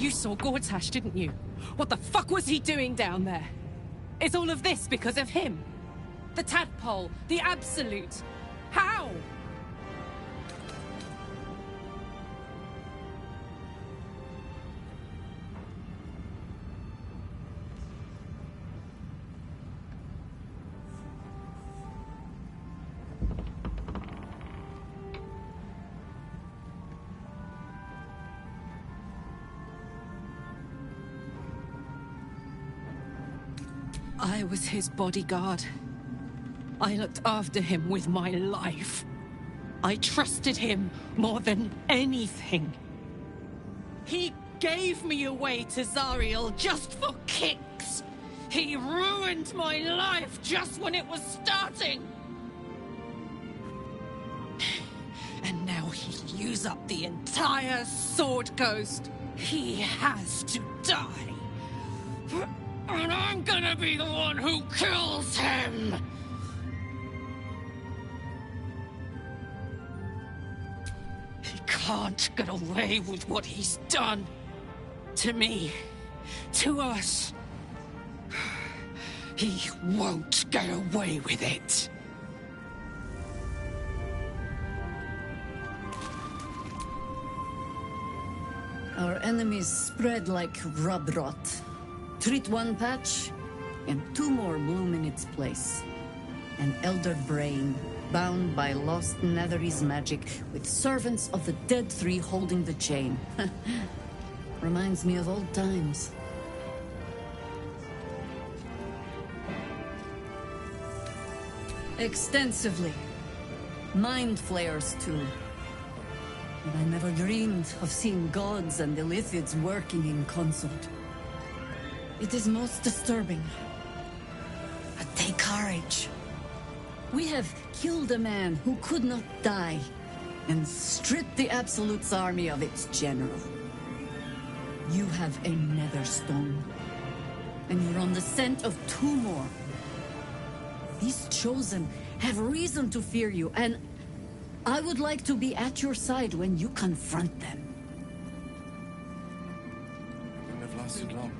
You saw Gortash, didn't you? What the fuck was he doing down there? Is all of this because of him? The tadpole, the Absolute. How? I was his bodyguard. I looked after him with my life. I trusted him more than anything. He gave me away to Zariel just for kicks. He ruined my life just when it was starting. And now he'll use up the entire Sword Coast. He has to die. And I'm gonna be the one who kills him! He can't get away with what he's done. To me. To us. He won't get away with it. Our enemies spread like rub rot. Treat one patch, and two more bloom in its place. An elder brain, bound by lost Netherese magic, with servants of the dead three holding the chain. Reminds me of old times. Extensively. Mind flayers, too. And I never dreamed of seeing gods and Illithids working in consort. It is most disturbing. But take courage. We have killed a man who could not die, and stripped the Absolute's army of its general. You have a Netherstone, and you're on the scent of two more. These Chosen have reason to fear you, and I would like to be at your side when you confront them. It wouldn't have lasted long.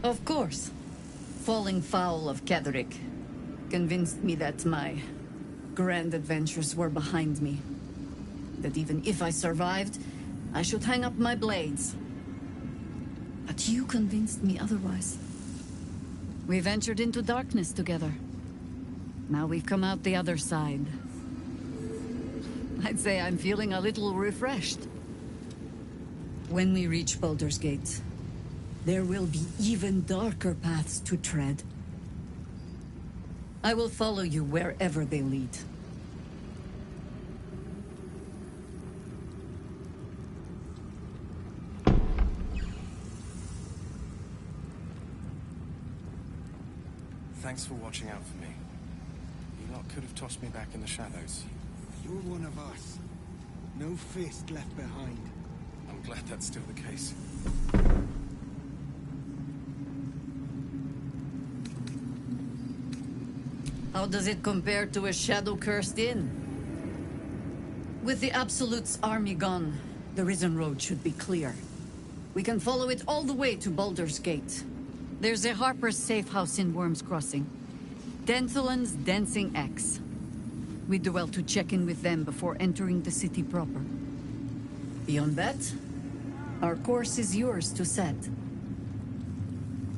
Of course. Falling foul of Ketherick convinced me that my grand adventures were behind me. That even if I survived, I should hang up my blades. But you convinced me otherwise. We ventured into darkness together. Now we've come out the other side. I'd say I'm feeling a little refreshed. When we reach Baldur's Gate, there will be even darker paths to tread. I will follow you wherever they lead. Thanks for watching out for me. You lot could have tossed me back in the shadows. You're one of us. No fist left behind. I'm glad that's still the case. How does it compare to a shadow-cursed inn? With the Absolute's army gone, the Risen Road should be clear. We can follow it all the way to Baldur's Gate. There's a Harper's safe house in Worm's Crossing. Denthalan's Dancing Axe. We'd do well to check in with them before entering the city proper. Beyond that, our course is yours to set.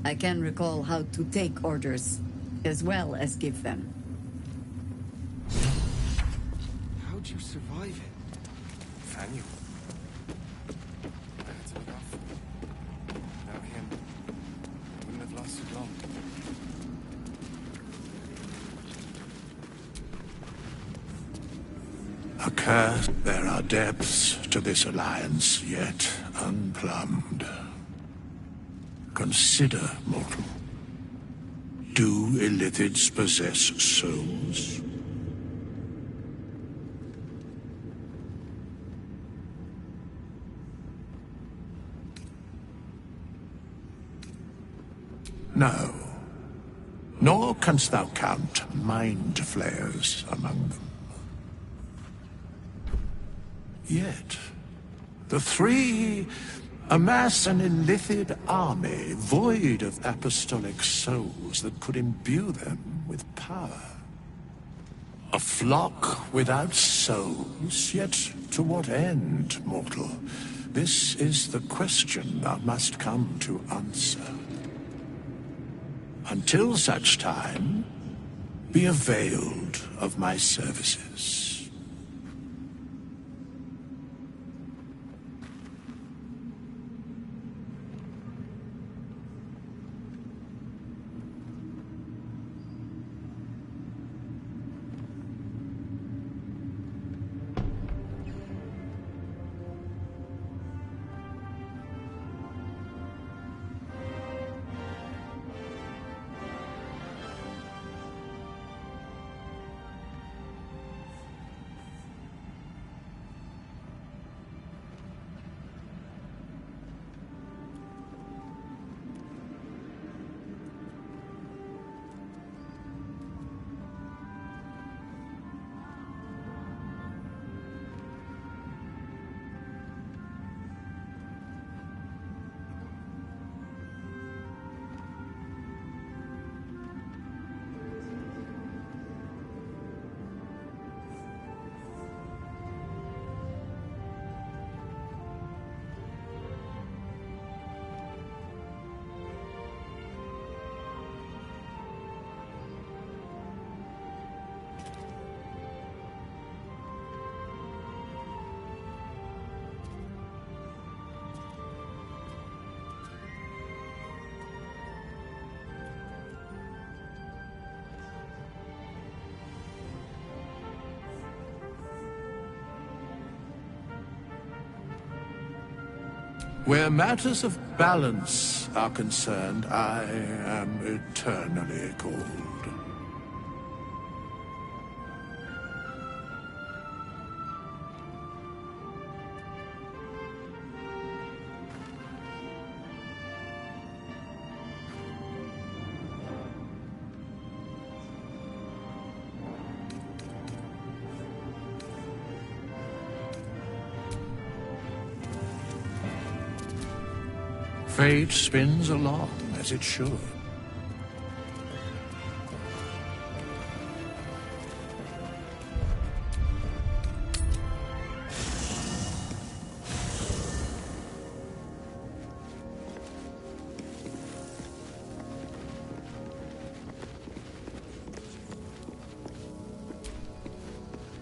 I can recall how to take orders, as well as give them. How'd you survive it? Faniel. I had to look out for him. Without him, it wouldn't have lasted long. Accursed, there are depths to this alliance yet unplumbed. consider, mortal. Do Illithids possess souls? No. Nor canst thou count mind flayers among them. Yet, the three amass an Illithid army void of apostolic souls that could imbue them with power. A flock without souls, yet to what end, mortal? This is the question thou must come to answer. Until such time, be availed of my services. Where matters of balance are concerned, I am eternally cold. Fate spins along as it should.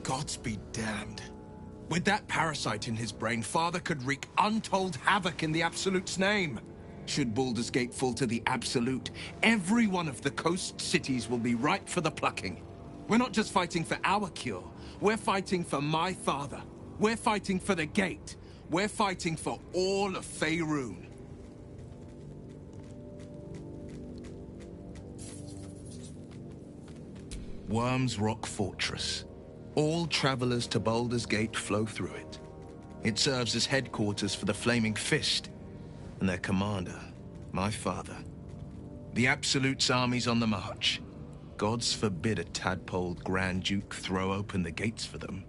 Gods be damned. With that parasite in his brain, Father could wreak untold havoc in the Absolute's name. Should Baldur's Gate fall to the Absolute, every one of the coast cities will be ripe for the plucking. We're not just fighting for our cure. We're fighting for my father. We're fighting for the Gate. We're fighting for all of Faerun. Worm's Rock Fortress. All travelers to Baldur's Gate flow through it. It serves as headquarters for the Flaming Fist, and their commander, my father. The Absolute's army's on the march. Gods forbid a tadpoled Grand Duke throw open the gates for them.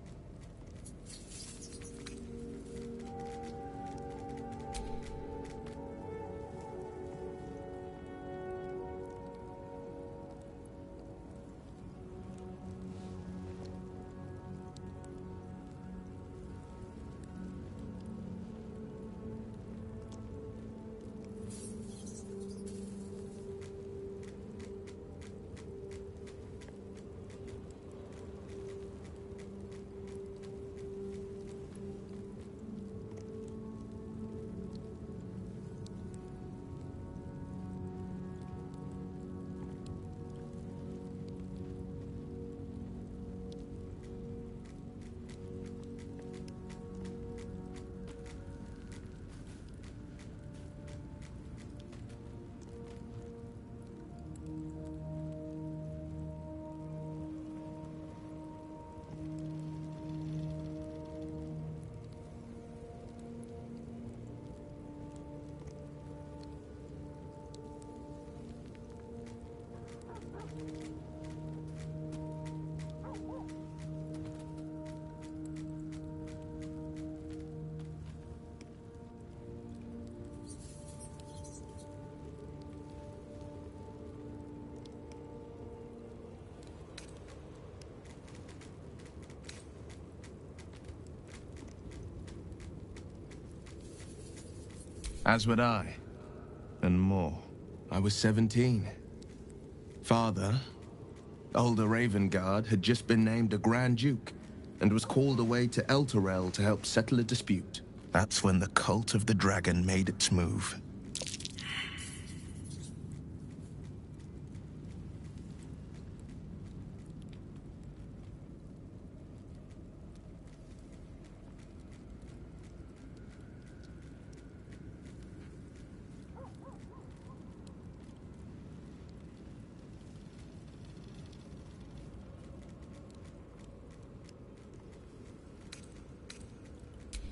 As would I. And more. I was 17. Father, older Ravengard, had just been named a Grand Duke and was called away to Elturel to help settle a dispute. That's when the cult of the dragon made its move.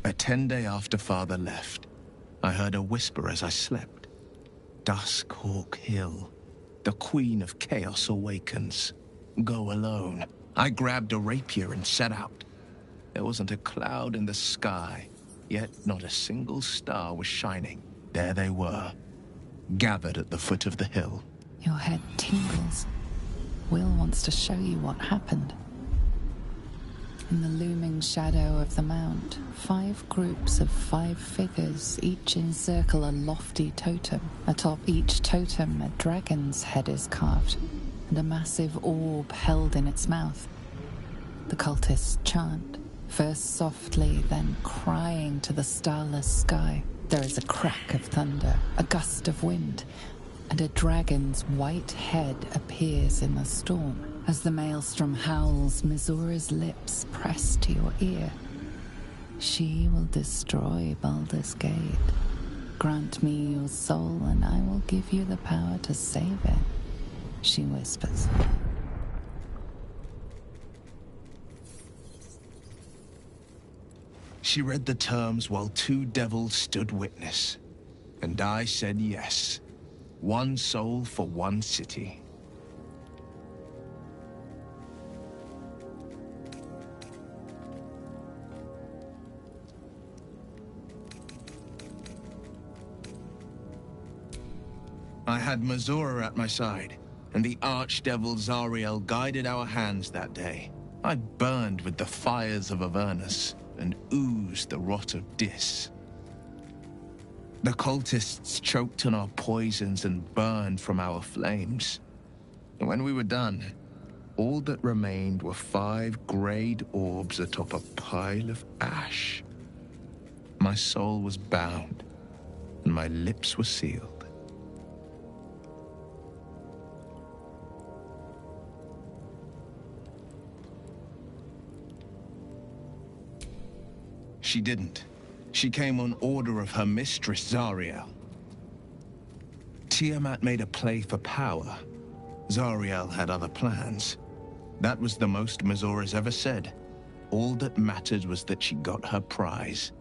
A 10-day after Father left, I heard a whisper as I slept. Duskhawk Hill. The Queen of Chaos awakens. Go alone. I grabbed a rapier and set out. There wasn't a cloud in the sky, yet not a single star was shining. There they were, gathered at the foot of the hill. Your head tingles. Will wants to show you what happened. In the looming shadow of the mount, 5 groups of 5 figures each encircle a lofty totem. Atop each totem, a dragon's head is carved, and a massive orb held in its mouth. The cultists chant, first softly, then crying to the starless sky. There is a crack of thunder, a gust of wind, and a dragon's white head appears in the storm. As the maelstrom howls, Mizora's lips press to your ear. She will destroy Baldur's Gate. Grant me your soul, and I will give you the power to save it, she whispers. She read the terms while 2 devils stood witness. And I said yes. 1 soul for 1 city. I had Mizora at my side, and the archdevil Zariel guided our hands that day. I burned with the fires of Avernus and oozed the rot of Dis. The cultists choked on our poisons and burned from our flames. And when we were done, all that remained were 5 greyed orbs atop a pile of ash. My soul was bound, and my lips were sealed. She didn't. She came on order of her mistress, Zariel. Tiamat made a play for power. Zariel had other plans. That was the most Mizora's ever said. All that mattered was that she got her prize.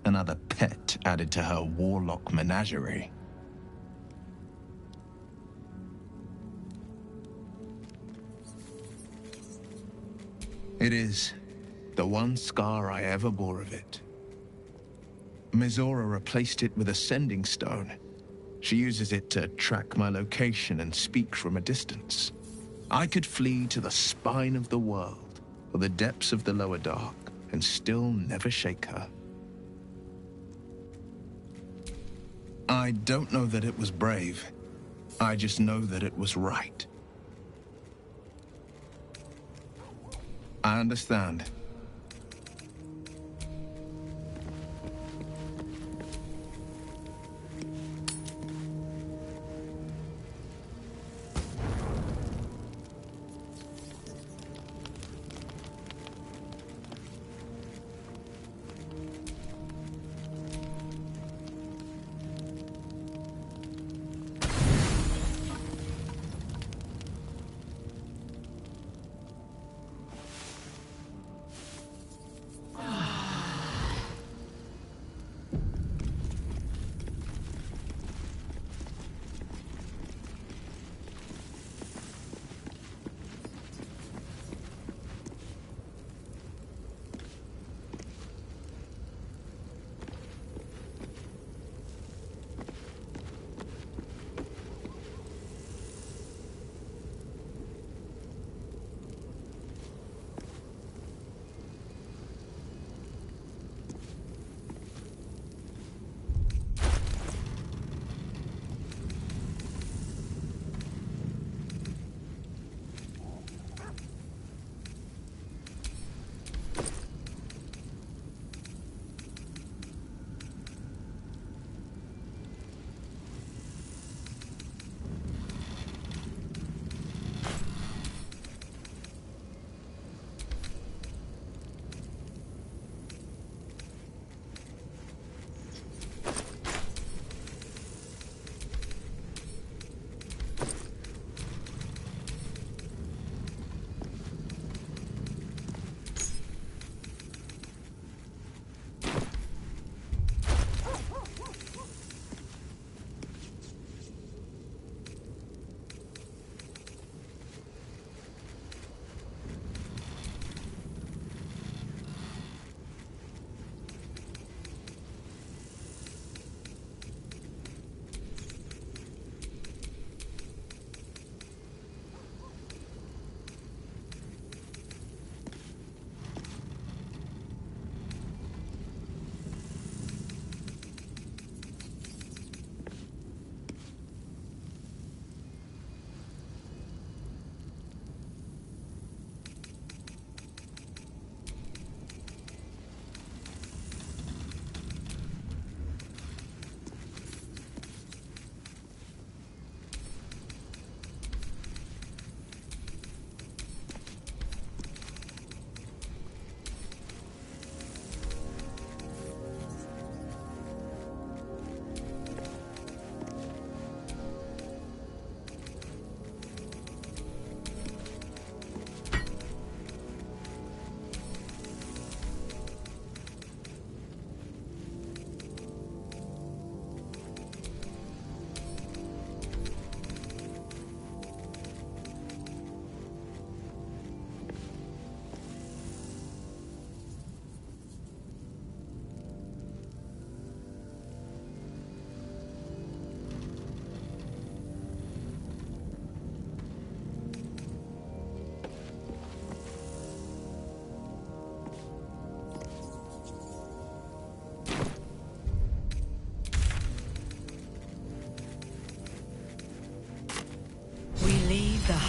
Another pet added to her warlock menagerie. It is the one scar I ever bore of it. Mizora replaced it with a sending stone. She uses it to track my location and speak from a distance. I could flee to the spine of the world, or the depths of the lower dark, and still never shake her. I don't know that it was brave. I just know that it was right. I understand.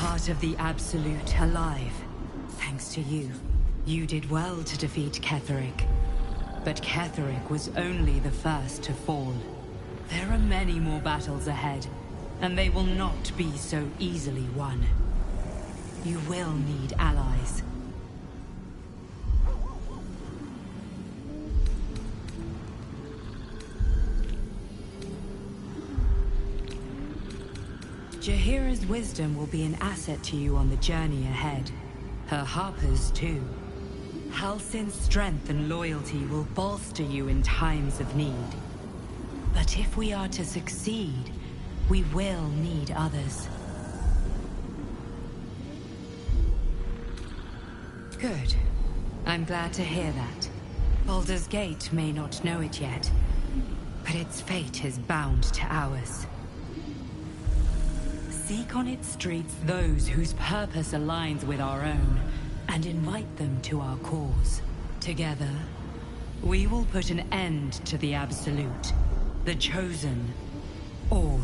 part of the Absolute alive. Thanks to you. You did well to defeat Ketheric. But Ketheric was only the first to fall. There are many more battles ahead, and they will not be so easily won. You will need allies. Jaheira's wisdom will be an asset to you on the journey ahead. Her Harper's too. Halsin's strength and loyalty will bolster you in times of need. But if we are to succeed, we will need others. Good. I'm glad to hear that. Baldur's Gate may not know it yet, but its fate is bound to ours. Seek on its streets those whose purpose aligns with our own, and invite them to our cause. Together, we will put an end to the Absolute, the Chosen, all.